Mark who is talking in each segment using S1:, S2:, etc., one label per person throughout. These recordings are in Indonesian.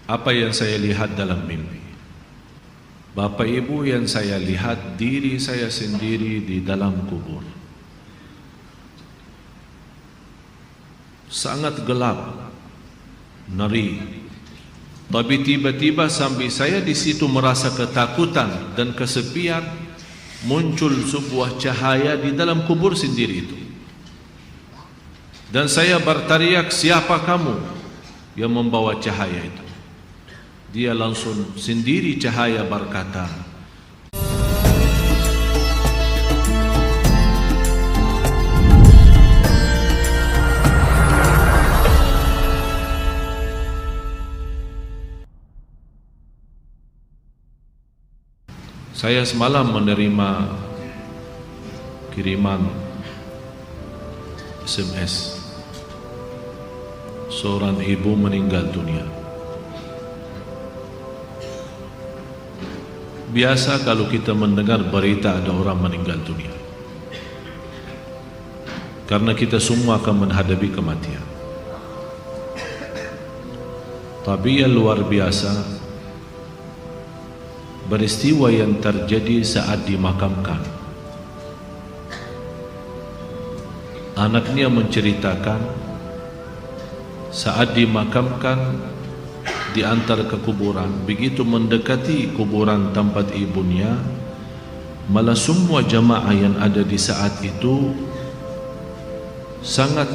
S1: Apa yang saya lihat dalam mimpi? Bapak Ibu, yang saya lihat diri saya sendiri di dalam kubur. Sangat gelap, ngeri. Tapi tiba-tiba sambil saya di situ merasa ketakutan dan kesepian, muncul sebuah cahaya di dalam kubur sendiri itu. Dan saya berteriak, "Siapa kamu?" yang membawa cahaya itu. Dia langsung sendiri cahaya berkata, saya semalam menerima kiriman SMS. Seorang ibu meninggal dunia. Biasa kalau kita mendengar berita ada orang meninggal dunia, karena kita semua akan menghadapi kematian. Tapi yang luar biasa, peristiwa yang terjadi saat dimakamkan. Anaknya menceritakan saat dimakamkan diantar ke kuburan, begitu mendekati kuburan tempat ibunya, malah semua jamaah yang ada di saat itu sangat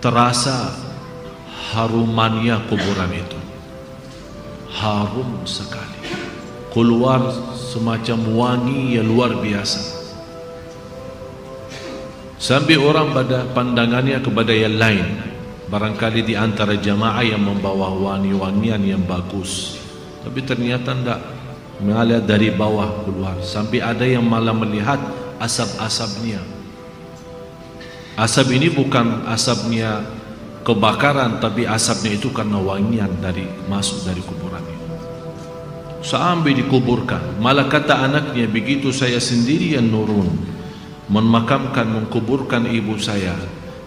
S1: terasa harumannya kuburan itu. Harum sekali, keluar semacam wangi yang luar biasa, sampai orang pada pandangannya kepada yang lain. Barangkali di antara jamaah yang membawa wangi-wangian yang bagus, tapi ternyata tidak, mengalir dari bawah keluar, sampai ada yang malah melihat asap-asapnya. Asap ini bukan asapnya kebakaran, tapi asapnya itu karena wangian dari masuk dari kuburan itu. Sampai dikuburkan, malah kata anaknya, begitu saya sendiri yang nurun memakamkan, mengkuburkan ibu saya,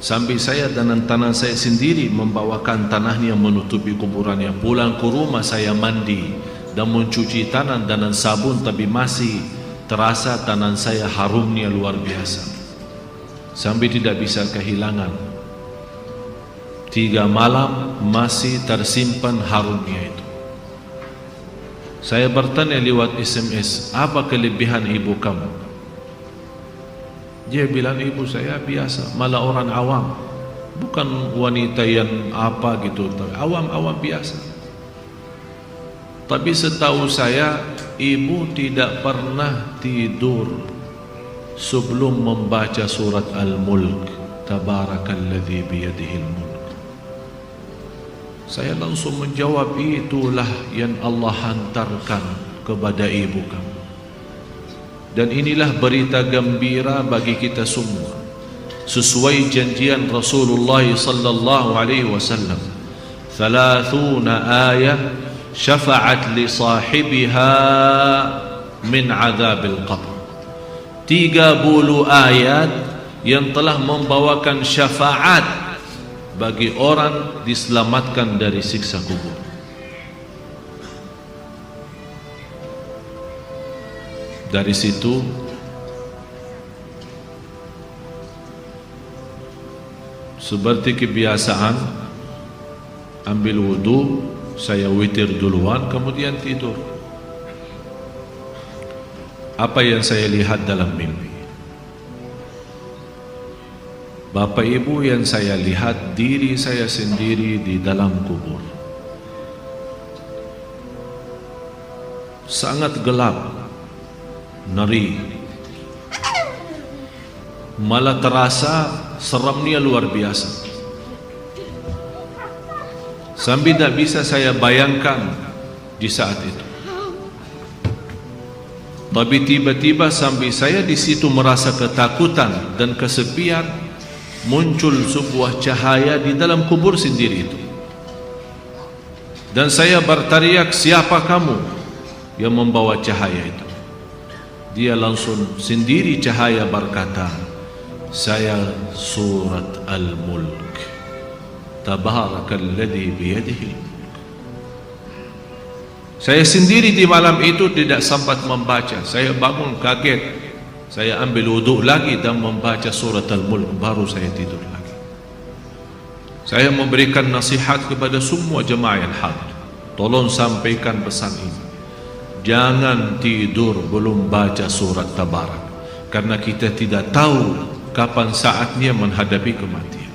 S1: sampai saya dan tanah saya sendiri membawakan tanahnya menutupi kuburannya. Pulang ke rumah saya mandi dan mencuci tanah dengan sabun, tapi masih terasa tanah saya harumnya luar biasa, sampai tidak bisa kehilangan. 3 malam masih tersimpan harumnya itu. Saya bertanya lewat SMS, apa kelebihan ibu kamu? Dia bilang, ibu saya biasa, malah orang awam, bukan wanita yang apa gitu, awam-awam biasa. Tapi setahu saya, ibu tidak pernah tidur sebelum membaca surat Al-Mulk, Tabarakalladzi biyadihil mulk. Saya langsung menjawab, itulah yang Allah hantarkan kepada ibu kamu. Dan inilah berita gembira bagi kita semua, sesuai janjian Rasulullah sallallahu alaihi wasallam, 30 ayat syafa'at li sahibiha min adzabil qabr. 30 ayat yang telah membawakan syafaat bagi orang diselamatkan dari siksa kubur. Dari situ seperti kebiasaan, ambil wudu, saya witir duluan, kemudian tidur. Apa yang saya lihat dalam mimpi? Bapak Ibu, yang saya lihat diri saya sendiri di dalam kubur. Sangat gelap, ngeri, malah terasa seramnya luar biasa, sampai tidak bisa saya bayangkan di saat itu. Tapi tiba-tiba sampai saya di situ merasa ketakutan dan kesepian, muncul sebuah cahaya di dalam kubur sendiri itu. Dan saya berteriak, "Siapa kamu?" yang membawa cahaya itu. Dia langsung sendiri cahaya berkata, "Saya surat Al-Mulk, Tabarakalladzi biyadihi." Saya sendiri di malam itu tidak sempat membaca. Saya bangun kaget. Saya ambil wuduk lagi dan membaca surat Al-Mulk, baru saya tidur lagi. Saya memberikan nasihat kepada semua jemaah yang hadir. Tolong sampaikan pesan ini. Jangan tidur belum baca surat Tabarak, karena kita tidak tahu kapan saatnya menghadapi kematian.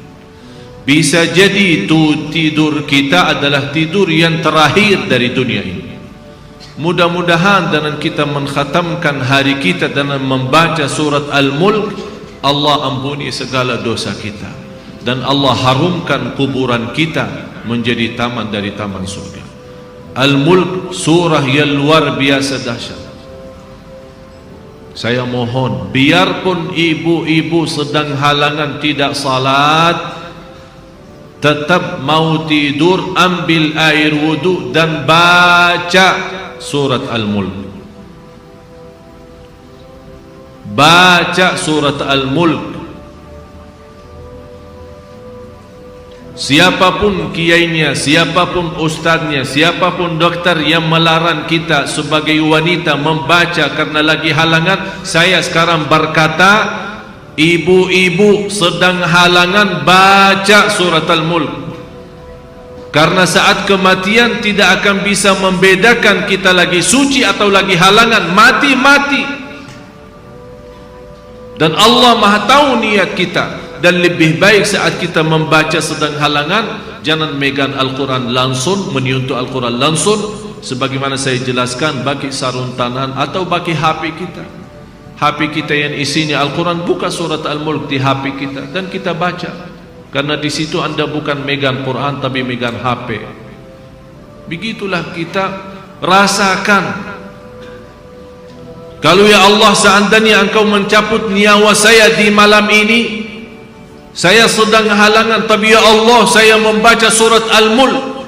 S1: Bisa jadi itu tidur kita adalah tidur yang terakhir dari dunia ini. Mudah-mudahan dengan kita mengkhatamkan hari kita dengan membaca surat Al-Mulk, Allah ampuni segala dosa kita dan Allah harumkan kuburan kita menjadi taman dari taman surga. Al-Mulk surah yang luar biasa dahsyat. Saya mohon, biarpun ibu-ibu sedang halangan tidak salat, tetap mau tidur, ambil air wudu dan baca surat Al-Mulk. Baca surat Al-Mulk. Siapapun kiainya, siapapun ustaznya, siapapun dokter yang melarang kita sebagai wanita membaca karena lagi halangan, saya sekarang berkata, ibu-ibu sedang halangan, baca surat Al-Mulk. Karena saat kematian tidak akan bisa membedakan kita lagi suci atau lagi halangan, mati-mati. Dan Allah Maha tahu niat kita. Dan lebih baik saat kita membaca sedang halangan, jangan megang Al-Quran langsung, menyentuh Al-Quran langsung, sebagaimana saya jelaskan, bagi sarung tangan atau bagi HP kita. HP kita yang isinya Al-Quran, buka surat Al-Mulk di HP kita dan kita baca. Karena di situ Anda bukan megang Quran tapi megang HP. Begitulah kita rasakan. Kalau ya Allah, seandainya Engkau mencabut nyawa saya di malam ini, saya sedang halangan, tapi ya Allah, saya membaca surat Al-Mulk.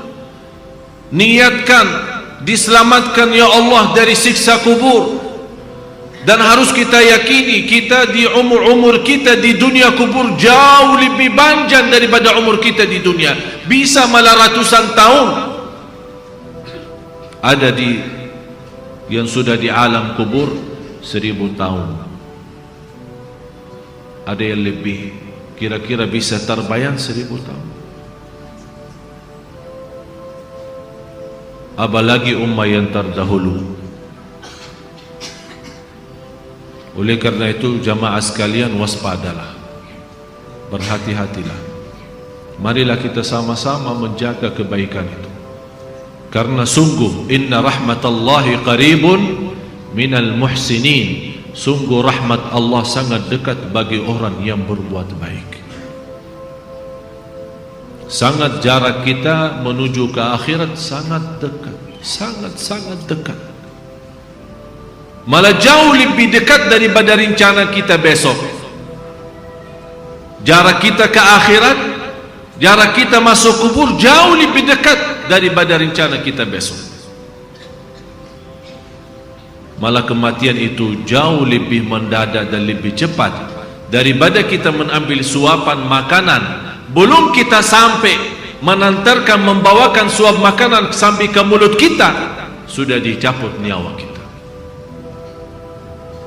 S1: Niatkan diselamatkan ya Allah dari siksa kubur. Dan harus kita yakini, kita di umur kita di dunia kubur jauh lebih panjang daripada umur kita di dunia. Bisa malah ratusan tahun. Ada yang sudah di alam kubur 1000 tahun. Ada yang lebih, kira-kira bisa terbayang 1000 tahun. Apalagi umat yang terdahulu. Oleh karena itu jamaah sekalian, waspadalah, berhati-hatilah. Marilah kita sama-sama menjaga kebaikan itu. Karena sungguh inna rahmatallahi qaribun minal muhsinin. Sungguh rahmat Allah sangat dekat bagi orang yang berbuat baik. Sangat jarak kita menuju ke akhirat sangat dekat, sangat-sangat dekat. Malah jauh lebih dekat daripada rencana kita besok. Jarak kita ke akhirat, jarak kita masuk kubur jauh lebih dekat daripada rencana kita besok. Malah kematian itu jauh lebih mendadak dan lebih cepat daripada kita mengambil suapan makanan. Belum kita sampai menantarkan, membawakan suap makanan sampai ke mulut kita, sudah dicabut nyawa kita.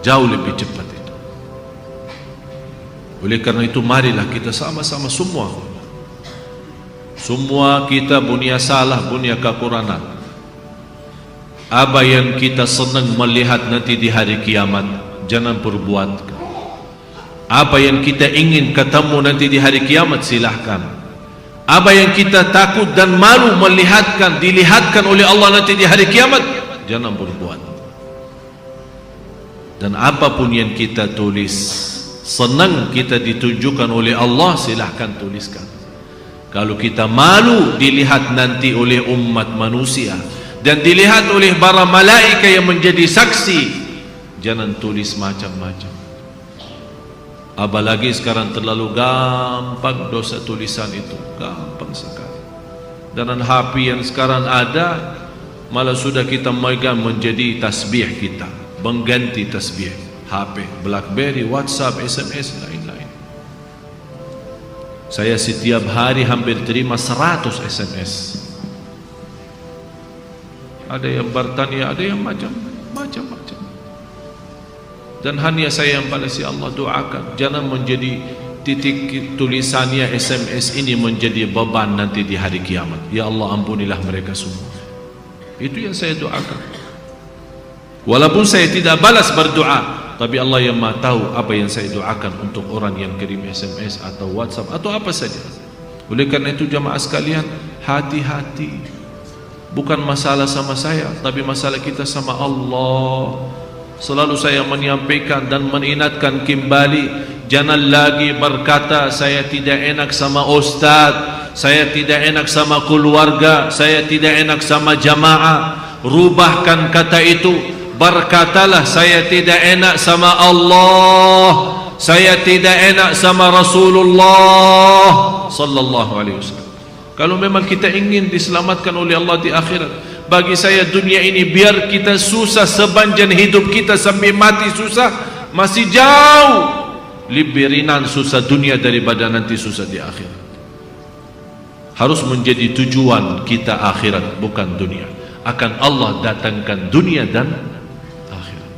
S1: Jauh lebih cepat itu. Oleh karena itu marilah kita sama-sama semua kita punya salah, punya kekurangan. Apa yang kita senang melihat nanti di hari kiamat, jangan perbuat. Apa yang kita ingin ketemu nanti di hari kiamat, silahkan. Apa yang kita takut dan malu dilihatkan oleh Allah nanti di hari kiamat, jangan berbuat. Dan apapun yang kita tulis, senang kita ditunjukkan oleh Allah, silahkan tuliskan. Kalau kita malu dilihat nanti oleh umat manusia dan dilihat oleh para malaikat yang menjadi saksi, jangan tulis macam-macam. Apalagi sekarang terlalu gampang dosa tulisan itu, gampang sekali. Dan HP yang sekarang ada, malah sudah kita megang menjadi tasbih kita, mengganti tasbih. HP, BlackBerry, WhatsApp, SMS, lain-lain. Saya setiap hari hampir terima 100 SMS. ada yang bertanya, ada yang macam-macam. Dan hanya saya yang balas, ya Allah doakan, jangan menjadi titik tulisannya SMS ini menjadi beban nanti di hari kiamat. Ya Allah ampunilah mereka semua. Itu yang saya doakan. Walaupun saya tidak balas berdoa, tapi Allah yang Maha tahu apa yang saya doakan untuk orang yang kirim SMS atau WhatsApp atau apa saja. Oleh karena itu jamaah sekalian, hati-hati. Bukan masalah sama saya, tapi masalah kita sama Allah. Selalu saya menyampaikan dan mengingatkan kembali, jangan lagi berkata saya tidak enak sama ustaz, saya tidak enak sama keluarga, saya tidak enak sama jamaah. Rubahkan kata itu, berkatalah saya tidak enak sama Allah, saya tidak enak sama Rasulullah sallallahu alaihi wasallam. Kalau memang kita ingin diselamatkan oleh Allah di akhirat, bagi saya dunia ini biar kita susah sepanjang hidup kita sampai mati susah, masih jauh lebih ringan susah dunia daripada nanti susah di akhirat. Harus menjadi tujuan kita akhirat, bukan dunia. Akan Allah datangkan dunia dan akhirat.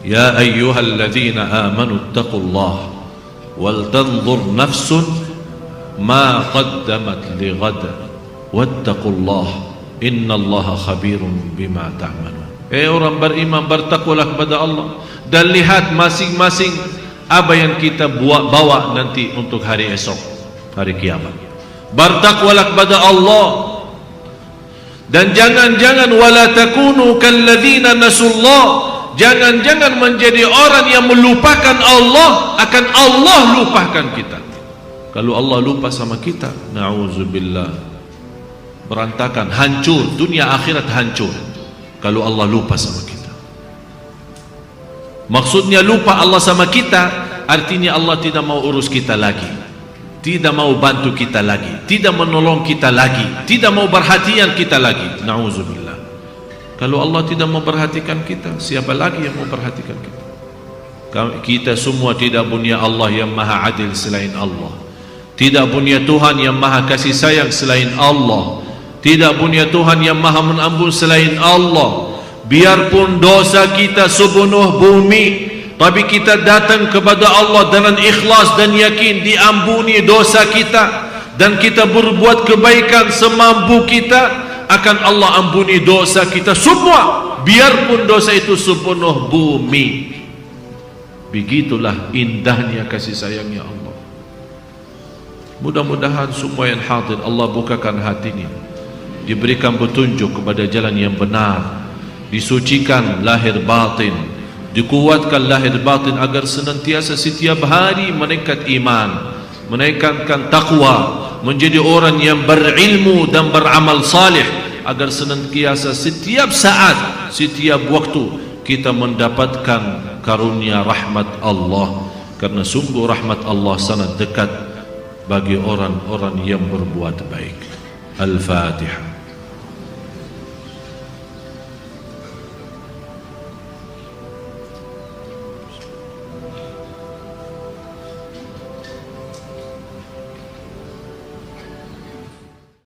S1: Ya ayyuhalladzina amanu taqullaha wal tanzur nafsun ma qaddamat lighad wattaqullaha innallaha khabirun bima ta'malun. Orang beriman, bertakwalah kepada Allah dan lihat masing-masing apa yang kita bawa nanti untuk hari esok, hari kiamat. Bertakwalah kepada Allah dan jangan-jangan wala takunu kalladzina nasullah, jangan-jangan menjadi orang yang melupakan Allah, akan Allah lupakan kita. Kalau Allah lupa sama kita, na'udzubillah, berantakan, hancur, dunia akhirat hancur kalau Allah lupa sama kita. Maksudnya lupa Allah sama kita, artinya Allah tidak mau urus kita lagi, tidak mau bantu kita lagi, tidak menolong kita lagi, tidak mau perhatian kita lagi. Na'udzubillah. Kalau Allah tidak mau perhatikan kita, siapa lagi yang mau perhatikan kita? Kita semua tidak punya Allah yang maha adil selain Allah, tidak punya Tuhan yang maha kasih sayang selain Allah, tidak punya Tuhan yang maha mengampun selain Allah. Biarpun dosa kita sepenuh bumi, tapi kita datang kepada Allah dengan ikhlas dan yakin diampuni dosa kita, dan kita berbuat kebaikan semampu kita, akan Allah ampuni dosa kita semua, biarpun dosa itu sepenuh bumi. Begitulah indahnya kasih sayangnya Allah. Mudah-mudahan semua yang hadir Allah bukakan hatinya, diberikan petunjuk kepada jalan yang benar, disucikan lahir batin, dikuatkan lahir batin agar senantiasa setiap hari meningkat iman, meningkatkan takwa, menjadi orang yang berilmu dan beramal salih, agar senantiasa setiap saat, setiap waktu kita mendapatkan karunia rahmat Allah, karena sungguh rahmat Allah sangat dekat bagi orang-orang yang berbuat baik. Al-Fatihah.